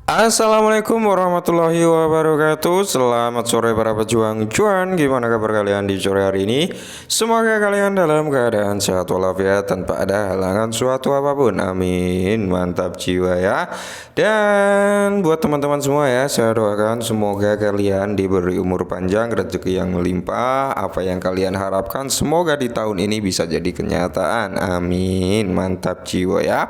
Assalamualaikum warahmatullahi wabarakatuh. Selamat sore para pejuang cuan. Gimana kabar kalian di sore hari ini? Semoga kalian dalam keadaan sehat walafiat tanpa ada halangan suatu apapun. Amin. Mantap jiwa ya. Dan buat teman-teman semua ya, saya doakan semoga kalian diberi umur panjang, rezeki yang melimpah. Apa yang kalian harapkan semoga di tahun ini bisa jadi kenyataan. Amin. Mantap jiwa ya.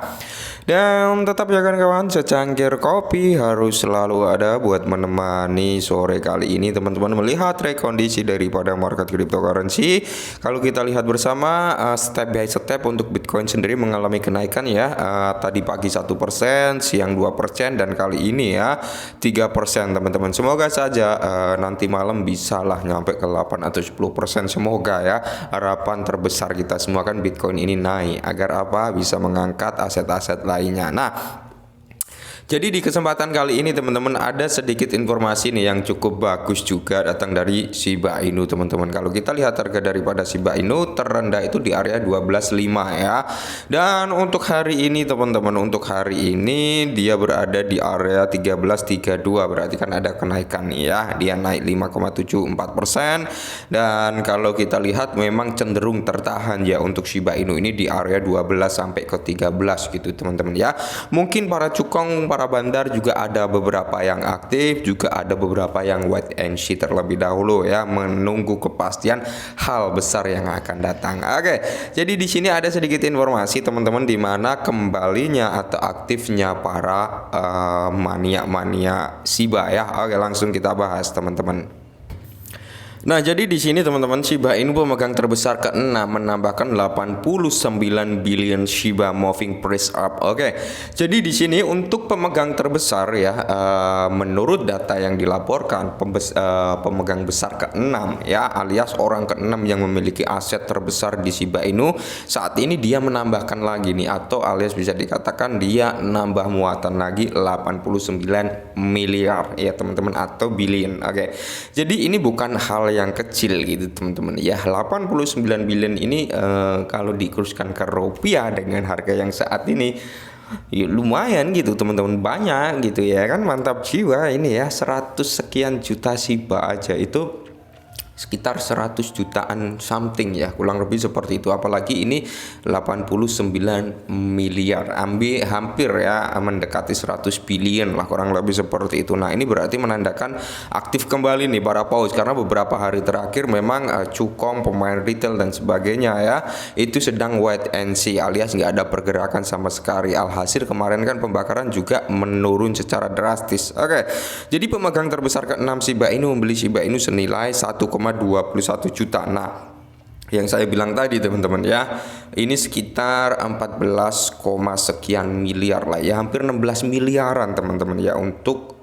Dan tetap jaga kawan, secangkir kopi harus selalu ada buat menemani sore kali ini teman-teman melihat rekondisi daripada market cryptocurrency. Kalau kita lihat bersama step by step untuk Bitcoin sendiri mengalami kenaikan ya. Tadi pagi 1%, siang 2%, dan kali ini ya 3% teman-teman. Semoga saja nanti malam bisalah nyampe ke 8 atau 10%. Semoga ya, harapan terbesar kita semua kan Bitcoin ini naik agar apa bisa mengangkat aset-aset lainnya. Nah, jadi di kesempatan kali ini teman-teman ada sedikit informasi nih yang cukup bagus juga datang dari Shiba Inu teman-teman. Kalau kita lihat harga daripada Shiba Inu terendah itu di area 12.5 ya. Dan untuk hari ini teman-teman, untuk hari ini dia berada di area 13.32, berarti kan ada kenaikan ya. Dia naik 5,74%. Dan kalau kita lihat memang cenderung tertahan ya untuk Shiba Inu ini di area 12 sampai ke 13 gitu teman-teman ya. Mungkin para cukong, para bandar juga ada beberapa yang aktif, juga ada beberapa yang wait and see terlebih dahulu ya, menunggu kepastian hal besar yang akan datang. Oke, jadi di sini ada sedikit informasi teman-teman di mana kembalinya atau aktifnya para mania-mania Shiba ya. Oke, langsung kita bahas teman-teman. Nah, jadi di sini teman-teman, Shiba Inu pemegang terbesar ke-6 menambahkan 89 billion Shiba moving price up. Oke. Jadi di sini untuk pemegang terbesar ya, menurut data yang dilaporkan pemegang besar ke-6 ya, alias orang ke-6 yang memiliki aset terbesar di Shiba Inu saat ini dia menambahkan lagi nih, atau alias bisa dikatakan dia nambah muatan lagi 89 miliar ya teman-teman, atau billion. Oke. Jadi ini bukan hal yang kecil gitu teman-teman ya. 89 billion ini kalau dikuruskan ke rupiah dengan harga yang saat ini ya lumayan gitu teman-teman, banyak gitu ya kan. Mantap jiwa ini ya, 100 sekian juta Shiba aja itu sekitar 100 jutaan something ya, kurang lebih seperti itu. Apalagi ini 89 miliar, hampir ya mendekati 100 billion lah, kurang lebih seperti itu. Nah, ini berarti menandakan aktif kembali nih para paus, karena beberapa hari terakhir memang cukong, pemain retail dan sebagainya ya itu sedang wait and see, alias nggak ada pergerakan sama sekali. Alhasil kemarin kan pembakaran juga menurun secara drastis. Oke, jadi pemegang terbesar ke-6 Shiba Inu membeli Shiba Inu senilai 1,21 juta. Nah, yang saya bilang tadi teman-teman ya, ini sekitar 14, sekian miliar lah ya, hampir 16 miliaran teman-teman ya untuk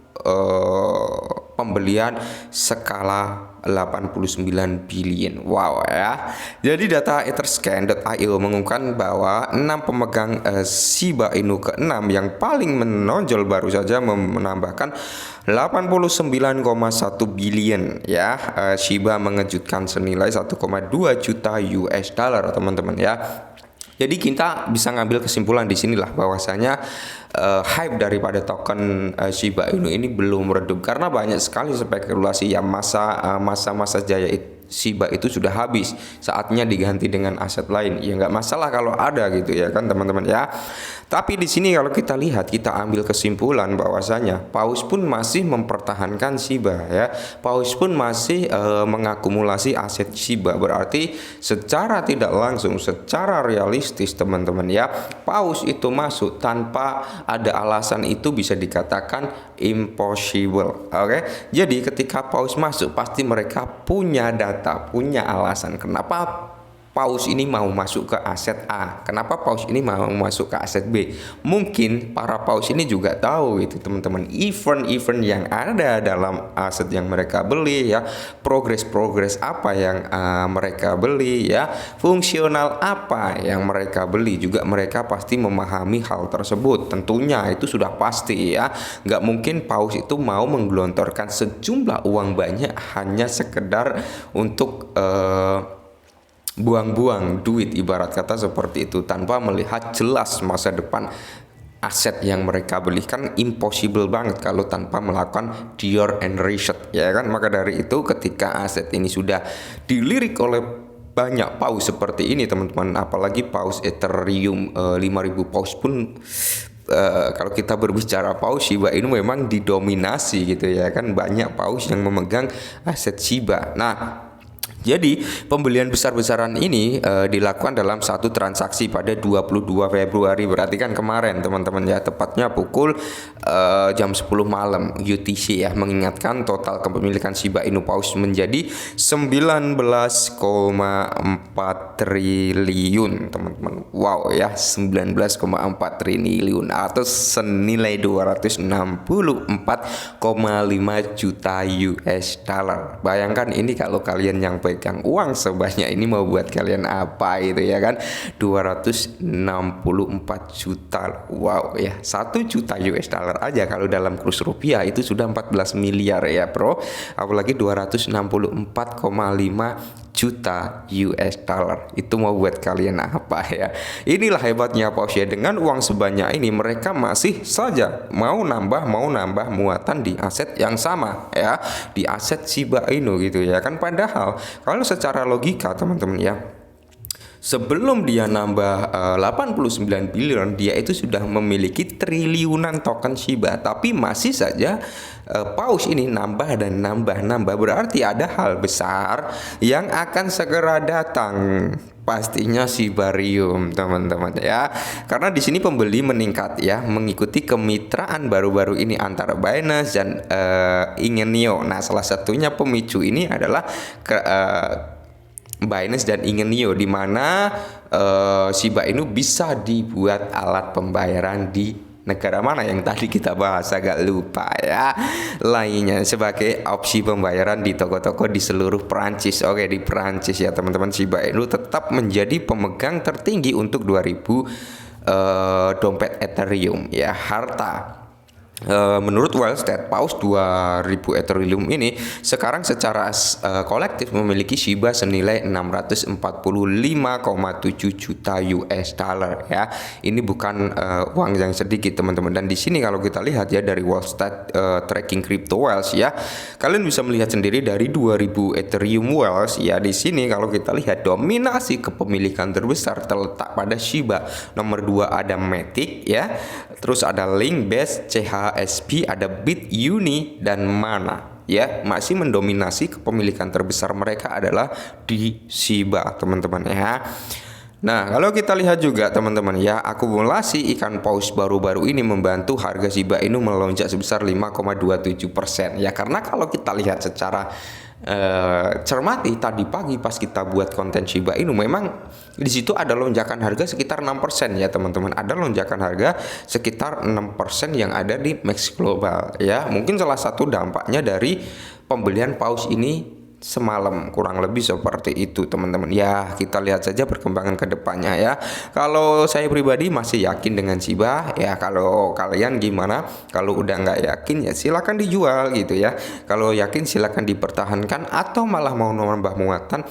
pembelian skala 89 billion. Wow ya. Jadi data etherscan.io mengumumkan bahwa 6 pemegang Shiba Inu ke-6 yang paling menonjol baru saja menambahkan 89,1 billion ya. Shiba mengejutkan senilai 1,2 juta US dollar teman-teman ya. Jadi kita bisa ngambil kesimpulan di sinilah bahwasanya hype daripada token Shiba Inu ini belum redup, karena banyak sekali spekulasi ya, masa jaya Shiba itu sudah habis, saatnya diganti dengan aset lain. Ya nggak masalah kalau ada gitu ya kan teman-teman ya. Tapi di sini kalau kita lihat, kita ambil kesimpulan bahwasanya paus pun masih mempertahankan Shiba ya. Paus pun masih mengakumulasi aset Shiba. Berarti secara tidak langsung, secara realistis teman-teman ya, paus itu masuk tanpa ada alasan itu bisa dikatakan impossible. Oke. Jadi ketika paus masuk pasti mereka punya data, punya alasan kenapa paus ini mau masuk ke aset A, kenapa paus ini mau masuk ke aset B. Mungkin para paus ini juga tahu gitu teman-teman, event-event yang ada dalam aset yang mereka beli ya, progres apa yang mereka beli ya, fungsional apa yang mereka beli, juga mereka pasti memahami hal tersebut. Tentunya itu sudah pasti ya, nggak mungkin paus itu mau menggelontorkan sejumlah uang banyak hanya sekedar untuk buang-buang duit, ibarat kata seperti itu, tanpa melihat jelas masa depan aset yang mereka beli kan impossible banget kalau tanpa melakukan Dior and research, ya kan. Maka dari itu ketika aset ini sudah dilirik oleh banyak paus seperti ini teman-teman, apalagi paus Ethereum 5000 paus pun kalau kita berbicara paus Shiba Inu memang didominasi gitu ya kan, banyak paus yang memegang aset Shiba. Nah, jadi pembelian besar-besaran ini dilakukan dalam satu transaksi pada 22 Februari, berarti kan kemarin teman-teman ya, tepatnya pukul jam 10 malam UTC ya, mengingatkan total kepemilikan Shiba Inu Paus menjadi 19,4 triliun teman-teman. Wow ya, 19,4 triliun atau senilai 264,5 juta US dollar. Bayangkan ini kalau kalian yang pegang uang sebanyak ini mau buat kalian apa itu ya kan, 264 juta. Wow ya, 1 juta US dollar aja kalau dalam kurs rupiah itu sudah 14 miliar ya bro, apalagi 264,5 juta US dollar. Itu mau buat kalian apa ya. Inilah hebatnya paus ya, dengan uang sebanyak ini mereka masih saja mau nambah muatan di aset yang sama ya, di aset Shiba Inu gitu ya kan. Padahal kalau secara logika teman-teman ya, sebelum dia nambah 89 billion, dia itu sudah memiliki triliunan token Shiba. Tapi masih saja paus ini nambah dan nambah. Berarti ada hal besar yang akan segera datang. Pastinya Shibarium teman-teman ya. Karena di sini pembeli meningkat ya, mengikuti kemitraan baru-baru ini antara Binance dan Ingenio. Nah, salah satunya pemicu ini adalah Binance dan Ingenio, di mana Shiba Inu bisa dibuat alat pembayaran di negara mana yang tadi kita bahas, agak lupa ya lainnya, sebagai opsi pembayaran di toko-toko di seluruh Perancis. Oke, di Perancis ya teman-teman, Shiba Inu tetap menjadi pemegang tertinggi untuk 2000 dompet Ethereum ya, harta. Menurut Wallstat, paus 2000 Ethereum ini sekarang secara kolektif memiliki Shiba senilai 645,7 juta US dollar ya. Ini bukan uang yang sedikit teman-teman. Dan di sini kalau kita lihat ya dari Wallstat tracking crypto whales ya, kalian bisa melihat sendiri dari 2000 Ethereum whales ya. Di sini kalau kita lihat dominasi kepemilikan terbesar terletak pada Shiba. Nomor 2 ada Matic ya. Terus ada Link, Base, CHSP, ada Bit, Uni, dan Mana ya. Masih mendominasi kepemilikan terbesar mereka adalah di Shiba teman-teman ya. Nah, kalau kita lihat juga teman-teman ya, akumulasi ikan paus baru-baru ini membantu harga Shiba Inu melonjak sebesar 5,27% ya. Karena kalau kita lihat secara cermati tadi pagi pas kita buat konten Shiba Inu, memang di situ ada lonjakan harga sekitar 6% ya teman-teman. Ada lonjakan harga sekitar 6% yang ada di Max Global ya. Mungkin salah satu dampaknya dari pembelian paus ini semalam, kurang lebih seperti itu teman-teman ya. Kita lihat saja perkembangan kedepannya ya. Kalau saya pribadi masih yakin dengan Shiba ya. Kalau kalian gimana? Kalau udah nggak yakin ya silakan dijual gitu ya. Kalau yakin silakan dipertahankan, atau malah mau nambah muatan,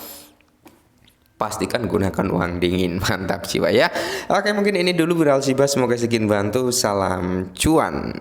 pastikan gunakan uang dingin. Mantap Shiba ya. Oke, mungkin ini dulu viral Shiba, semoga sedikit bantu. Salam cuan.